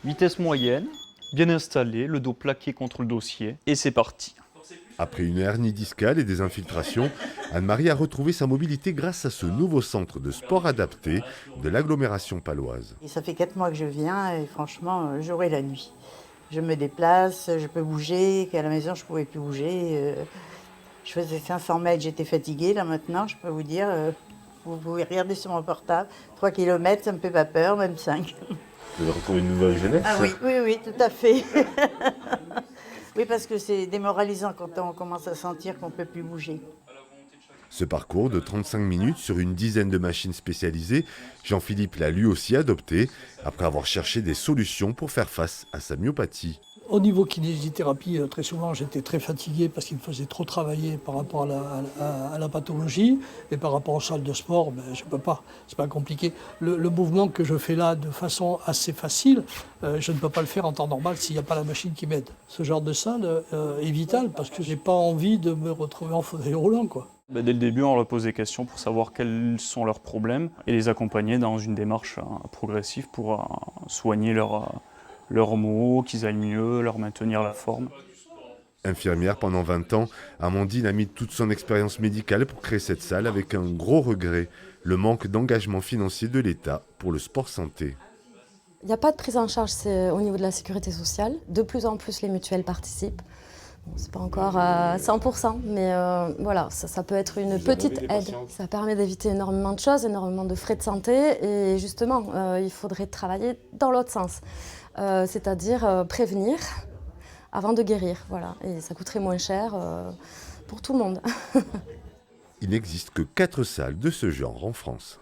Vitesse moyenne, bien installé, le dos plaqué contre le dossier, et c'est parti. Après une hernie discale et des infiltrations, Anne-Marie a retrouvé sa mobilité grâce à ce nouveau centre de sport adapté de l'agglomération paloise. Et ça fait 4 mois que je viens et franchement, jour et la nuit. Je me déplace, je peux bouger, qu'à la maison je ne pouvais plus bouger. Je faisais 500 mètres, j'étais fatiguée. Là maintenant, je peux vous dire, vous pouvez regarder sur mon portable, 3 kilomètres, ça ne me fait pas peur, même 5. Vous avez retrouvé une nouvelle jeunesse. Ah oui, oui, oui, tout à fait. Oui, parce que c'est démoralisant quand on commence à sentir qu'on ne peut plus bouger. Ce parcours de 35 minutes sur une dizaine de machines spécialisées, Jean-Philippe l'a lui aussi adopté après avoir cherché des solutions pour faire face à sa myopathie. Au niveau kinésithérapie, très souvent, j'étais très fatigué parce qu'il me faisait trop travailler par rapport à la pathologie. Et par rapport aux salles de sport, je ne peux pas, c'est pas compliqué. Le mouvement que je fais là de façon assez facile, je ne peux pas le faire en temps normal s'il n'y a pas la machine qui m'aide. Ce genre de salle est vital parce que je n'ai pas envie de me retrouver en fauteuil roulant, quoi. Dès le début, on leur pose des questions pour savoir quels sont leurs problèmes et les accompagner dans une démarche progressive pour soigner leurs maux, qu'ils aillent mieux, leur maintenir la forme. Infirmière pendant 20 ans, Amandine a mis toute son expérience médicale pour créer cette salle avec un gros regret, le manque d'engagement financier de l'État pour le sport santé. Il n'y a pas de prise en charge au niveau de la sécurité sociale. De plus en plus, les mutuelles participent. Bon, c'est pas encore à 100%, mais voilà, ça peut être une petite aide. Ça permet d'éviter énormément de choses, énormément de frais de santé. Et justement, il faudrait travailler dans l'autre sens, c'est-à-dire prévenir avant de guérir. Voilà. Et ça coûterait moins cher pour tout le monde. Il n'existe que 4 salles de ce genre en France.